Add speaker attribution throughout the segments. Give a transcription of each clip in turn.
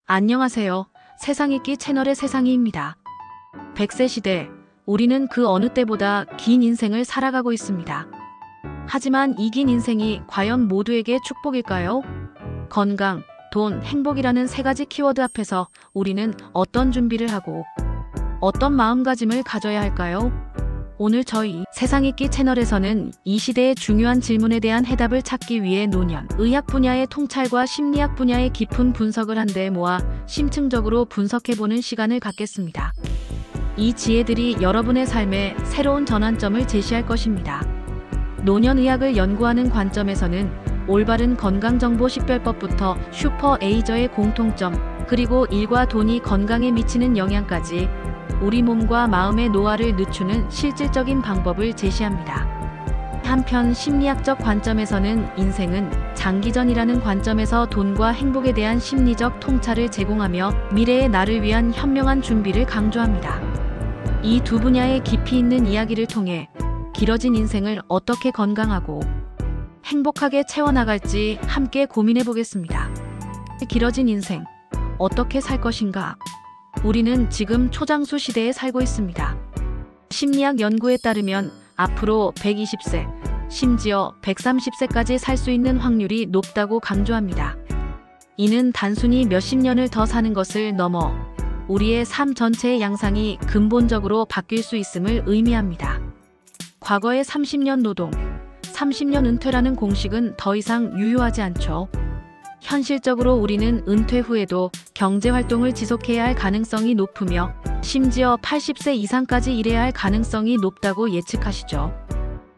Speaker 1: 안녕하세요. 세상읽기 채널의 세상이입니다. 100세 시대, 우리는 그 어느 때보다 긴 인생을 살아가고 있습니다. 하지만 이 긴 인생이 과연 모두에게 축복일까요? 건강, 돈, 행복이라는 세 가지 키워드 앞에서 우리는 어떤 준비를 하고 어떤 마음가짐을 가져야 할까요? 오늘 저희 세상읽기 채널에서는 이 시대의 중요한 질문에 대한 해답을 찾기 위해 노년, 의학 분야의 통찰과 심리학 분야의 깊은 분석을 한데 모아 심층적으로 분석해보는 시간을 갖겠습니다. 이 지혜들이 여러분의 삶에 새로운 전환점을 제시할 것입니다. 노년의학을 연구하는 관점에서는 올바른 건강정보식별법부터 슈퍼에이저의 공통점, 그리고 일과 돈이 건강에 미치는 영향까지 우리 몸과 마음의 노화를 늦추는 실질적인 방법을 제시합니다. 한편 심리학적 관점에서는 인생은 장기전이라는 관점에서 돈과 행복에 대한 심리적 통찰을 제공하며 미래의 나를 위한 현명한 준비를 강조합니다. 이 두 분야의 깊이 있는 이야기를 통해 길어진 인생을 어떻게 건강하고 행복하게 채워나갈지 함께 고민해 보겠습니다. 길어진 인생, 어떻게 살 것인가? 우리는 지금 초장수 시대에 살고 있습니다. 심리학 연구에 따르면 앞으로 120세, 심지어 130세까지 살 수 있는 확률이 높다고 강조합니다. 이는 단순히 몇십 년을 더 사는 것을 넘어 우리의 삶 전체의 양상이 근본적으로 바뀔 수 있음을 의미합니다. 과거의 30년 노동, 30년 은퇴라는 공식은 더 이상 유효하지 않죠. 현실적으로 우리는 은퇴 후에도 경제활동을 지속해야 할 가능성이 높으며 심지어 80세 이상까지 일해야 할 가능성이 높다고 예측하시죠.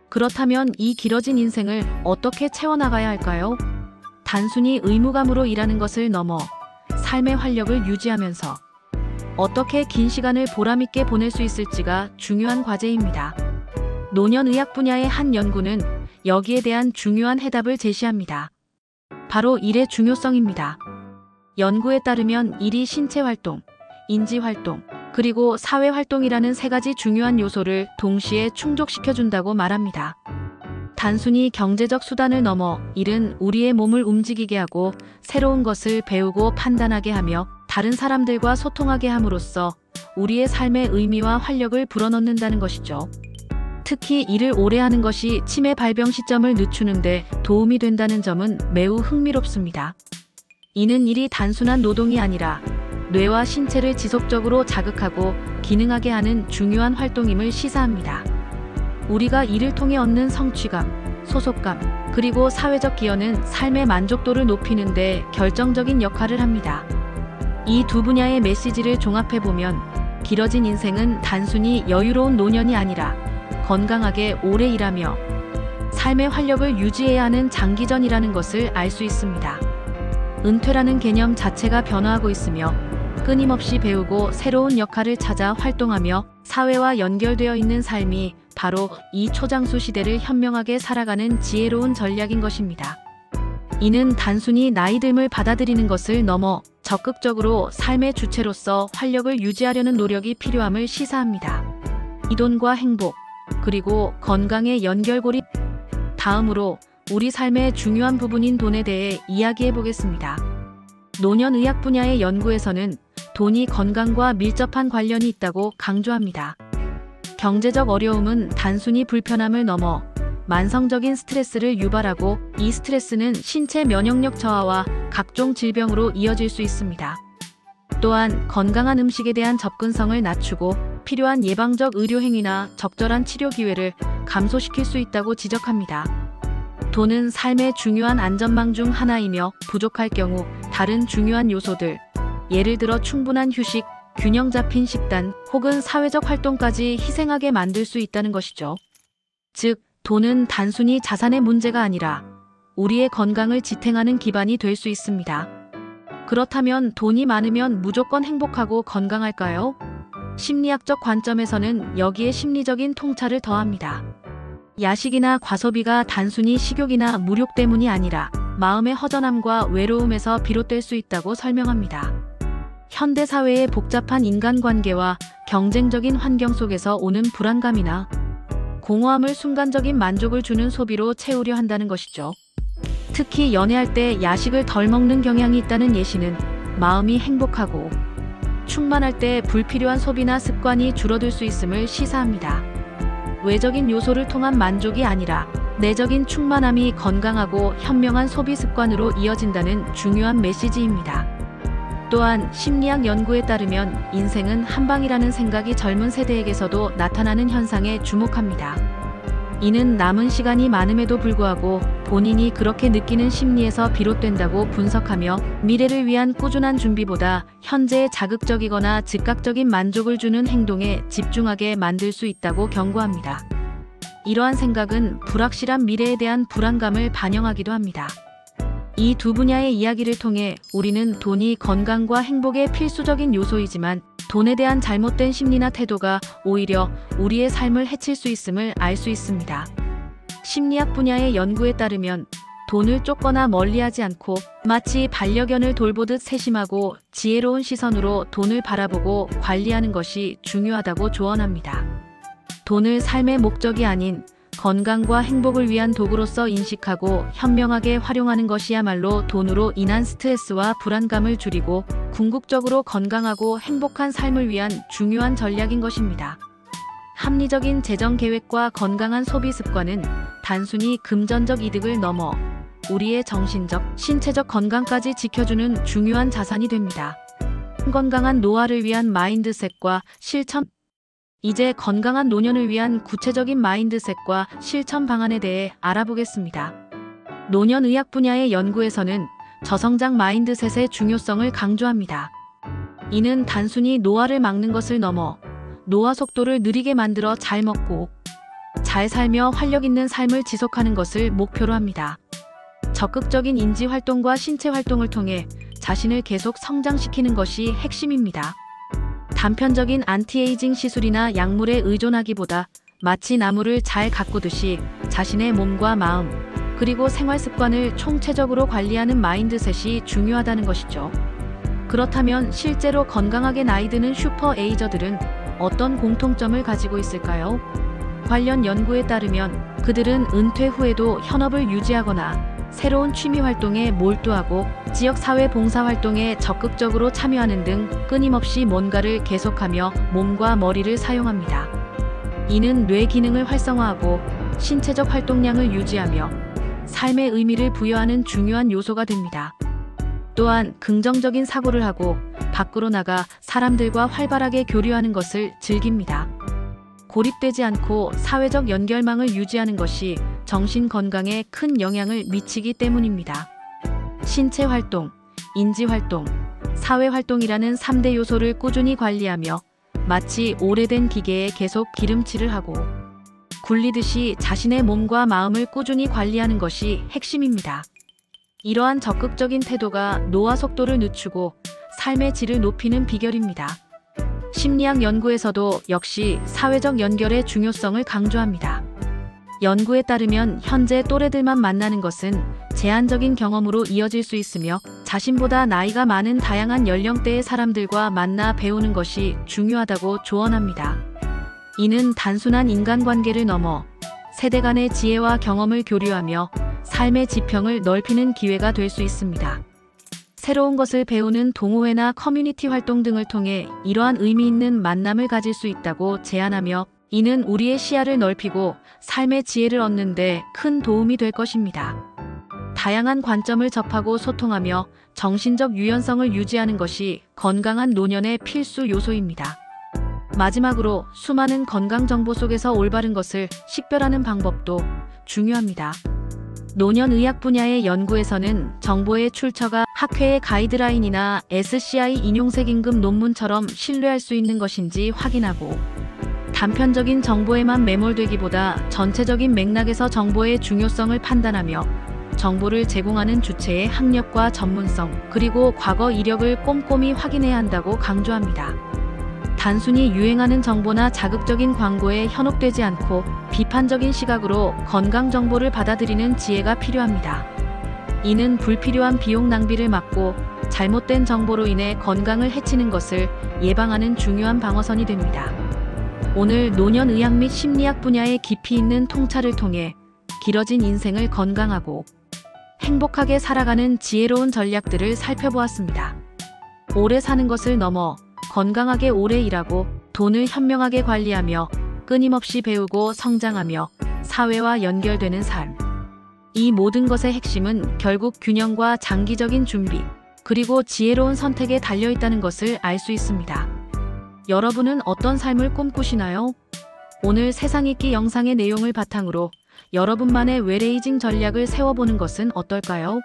Speaker 1: 그렇다면 이 길어진 인생을 어떻게 채워나가야 할까요? 단순히 의무감으로 일하는 것을 넘어 삶의 활력을 유지하면서 어떻게 긴 시간을 보람있게 보낼 수 있을지가 중요한 과제입니다. 노년의학 분야의 한 연구는 여기에 대한 중요한 해답을 제시합니다. 바로 일의 중요성입니다. 연구에 따르면 일이 신체활동, 인지활동, 그리고 사회활동이라는 세 가지 중요한 요소를 동시에 충족시켜준다고 말합니다. 단순히 경제적 수단을 넘어 일은 우리의 몸을 움직이게 하고 새로운 것을 배우고 판단하게 하며 다른 사람들과 소통하게 함으로써 우리의 삶의 의미와 활력을 불어넣는다는 것이죠. 특히 일을 오래 하는 것이 치매 발병 시점을 늦추는 데 도움이 된다는 점은 매우 흥미롭습니다. 이는 일이 단순한 노동이 아니라 뇌와 신체를 지속적으로 자극하고 기능하게 하는 중요한 활동임을 시사합니다. 우리가 일을 통해 얻는 성취감, 소속감, 그리고 사회적 기여는 삶의 만족도를 높이는 데 결정적인 역할을 합니다. 이 두 분야의 메시지를 종합해보면 길어진 인생은 단순히 여유로운 노년이 아니라 건강하게 오래 일하며 삶의 활력을 유지해야 하는 장기전이라는 것을 알 수 있습니다. 은퇴라는 개념 자체가 변화하고 있으며 끊임없이 배우고 새로운 역할을 찾아 활동하며 사회와 연결되어 있는 삶이 바로 이 초장수 시대를 현명하게 살아가는 지혜로운 전략인 것입니다. 이는 단순히 나이 듦을 받아들이는 것을 넘어 적극적으로 삶의 주체로서 활력을 유지하려는 노력이 필요함을 시사합니다. 이돈과 행복, 그리고 건강의 연결고리. 다음으로 우리 삶의 중요한 부분인 돈에 대해 이야기해 보겠습니다. 노년의학 분야의 연구에서는 돈이 건강과 밀접한 관련이 있다고 강조합니다. 경제적 어려움은 단순히 불편함을 넘어 만성적인 스트레스를 유발하고 이 스트레스는 신체 면역력 저하와 각종 질병으로 이어질 수 있습니다. 또한 건강한 음식에 대한 접근성을 낮추고 필요한 예방적 의료 행위나 적절한 치료 기회를 감소시킬 수 있다고 지적합니다. 돈은 삶의 중요한 안전망 중 하나이며 부족할 경우 다른 중요한 요소들, 예를 들어 충분한 휴식, 균형 잡힌 식단, 혹은 사회적 활동까지 희생하게 만들 수 있다는 것이죠. 즉, 돈은 단순히 자산의 문제가 아니라 우리의 건강을 지탱하는 기반이 될 수 있습니다. 그렇다면 돈이 많으면 무조건 행복하고 건강할까요? 심리학적 관점에서는 여기에 심리적인 통찰을 더합니다. 야식이나 과소비가 단순히 식욕이나 무력 때문이 아니라 마음의 허전함과 외로움에서 비롯될 수 있다고 설명합니다. 현대사회의 복잡한 인간관계와 경쟁적인 환경 속에서 오는 불안감이나 공허함을 순간적인 만족을 주는 소비로 채우려 한다는 것이죠. 특히 연애할 때 야식을 덜 먹는 경향이 있다는 예시는 마음이 행복하고 충만할 때 불필요한 소비나 습관이 줄어들 수 있음을 시사합니다. 외적인 요소를 통한 만족이 아니라 내적인 충만함이 건강하고 현명한 소비 습관으로 이어진다는 중요한 메시지입니다. 또한 심리학 연구에 따르면 인생은 한방이라는 생각이 젊은 세대에게서도 나타나는 현상에 주목합니다. 이는 남은 시간이 많음에도 불구하고 본인이 그렇게 느끼는 심리에서 비롯된다고 분석하며 미래를 위한 꾸준한 준비보다 현재의 자극적이거나 즉각적인 만족을 주는 행동에 집중하게 만들 수 있다고 경고합니다. 이러한 생각은 불확실한 미래에 대한 불안감을 반영하기도 합니다. 이 두 분야의 이야기를 통해 우리는 돈이 건강과 행복의 필수적인 요소이지만 돈에 대한 잘못된 심리나 태도가 오히려 우리의 삶을 해칠 수 있음을 알 수 있습니다. 심리학 분야의 연구에 따르면 돈을 쫓거나 멀리하지 않고 마치 반려견을 돌보듯 세심하고 지혜로운 시선으로 돈을 바라보고 관리하는 것이 중요하다고 조언합니다. 돈을 삶의 목적이 아닌 건강과 행복을 위한 도구로서 인식하고 현명하게 활용하는 것이야말로 돈으로 인한 스트레스와 불안감을 줄이고 궁극적으로 건강하고 행복한 삶을 위한 중요한 전략인 것입니다. 합리적인 재정 계획과 건강한 소비 습관은 단순히 금전적 이득을 넘어 우리의 정신적, 신체적 건강까지 지켜주는 중요한 자산이 됩니다. 건강한 노화를 위한 마인드셋과 실천. 이제 건강한 노년을 위한 구체적인 마인드셋과 실천 방안에 대해 알아보겠습니다. 노년의학 분야의 연구에서는 저성장 마인드셋의 중요성을 강조합니다. 이는 단순히 노화를 막는 것을 넘어 노화 속도를 느리게 만들어 잘 먹고 잘 살며 활력 있는 삶을 지속하는 것을 목표로 합니다. 적극적인 인지 활동과 신체 활동을 통해 자신을 계속 성장시키는 것이 핵심입니다. 단편적인 안티에이징 시술이나 약물에 의존하기보다 마치 나무를 잘 가꾸듯이 자신의 몸과 마음, 그리고 생활 습관을 총체적으로 관리하는 마인드셋이 중요하다는 것이죠. 그렇다면 실제로 건강하게 나이 드는 슈퍼 에이저들은 어떤 공통점을 가지고 있을까요? 관련 연구에 따르면 그들은 은퇴 후에도 현업을 유지하거나 새로운 취미 활동에 몰두하고 지역 사회 봉사 활동에 적극적으로 참여하는 등 끊임없이 뭔가를 계속하며 몸과 머리를 사용합니다. 이는 뇌 기능을 활성화하고 신체적 활동량을 유지하며 삶의 의미를 부여하는 중요한 요소가 됩니다. 또한 긍정적인 사고를 하고 밖으로 나가 사람들과 활발하게 교류하는 것을 즐깁니다. 고립되지 않고 사회적 연결망을 유지하는 것이 정신 건강에 큰 영향을 미치기 때문입니다. 신체 활동, 인지 활동, 사회 활동이라는 3대 요소를 꾸준히 관리하며 마치 오래된 기계에 계속 기름칠을 하고 굴리듯이 자신의 몸과 마음을 꾸준히 관리하는 것이 핵심입니다. 이러한 적극적인 태도가 노화 속도를 늦추고 삶의 질을 높이는 비결입니다. 심리학 연구에서도 역시 사회적 연결의 중요성을 강조합니다. 연구에 따르면 현재 또래들만 만나는 것은 제한적인 경험으로 이어질 수 있으며 자신보다 나이가 많은 다양한 연령대의 사람들과 만나 배우는 것이 중요하다고 조언합니다. 이는 단순한 인간관계를 넘어 세대 간의 지혜와 경험을 교류하며 삶의 지평을 넓히는 기회가 될 수 있습니다. 새로운 것을 배우는 동호회나 커뮤니티 활동 등을 통해 이러한 의미 있는 만남을 가질 수 있다고 제안하며 이는 우리의 시야를 넓히고 삶의 지혜를 얻는 데 큰 도움이 될 것입니다. 다양한 관점을 접하고 소통하며 정신적 유연성을 유지하는 것이 건강한 노년의 필수 요소입니다. 마지막으로 수많은 건강 정보 속에서 올바른 것을 식별하는 방법도 중요합니다. 노년의학 분야의 연구에서는 정보의 출처가 학회의 가이드라인이나 SCI 인용색 임금 논문처럼 신뢰할 수 있는 것인지 확인하고 단편적인 정보에만 매몰되기보다 전체적인 맥락에서 정보의 중요성을 판단하며 정보를 제공하는 주체의 학력과 전문성, 그리고 과거 이력을 꼼꼼히 확인해야 한다고 강조합니다. 단순히 유행하는 정보나 자극적인 광고에 현혹되지 않고 비판적인 시각으로 건강 정보를 받아들이는 지혜가 필요합니다. 이는 불필요한 비용 낭비를 막고 잘못된 정보로 인해 건강을 해치는 것을 예방하는 중요한 방어선이 됩니다. 오늘 노년의학 및 심리학 분야의 깊이 있는 통찰을 통해 길어진 인생을 건강하고 행복하게 살아가는 지혜로운 전략들을 살펴보았습니다. 오래 사는 것을 넘어 건강하게 오래 일하고 돈을 현명하게 관리하며 끊임없이 배우고 성장하며 사회와 연결되는 삶. 이 모든 것의 핵심은 결국 균형과 장기적인 준비, 그리고 지혜로운 선택에 달려있다는 것을 알 수 있습니다. 여러분은 어떤 삶을 꿈꾸시나요? 오늘 세상 읽기 영상의 내용을 바탕으로 여러분만의 웰에이징 전략을 세워보는 것은 어떨까요?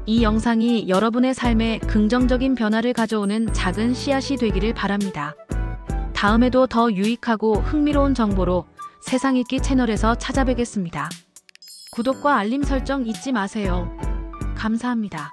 Speaker 1: 이 영상이 여러분의 삶에 긍정적인 변화를 가져오는 작은 씨앗이 되기를 바랍니다. 다음에도 더 유익하고 흥미로운 정보로 세상 읽기 채널에서 찾아뵙겠습니다. 구독과 알림 설정 잊지 마세요. 감사합니다.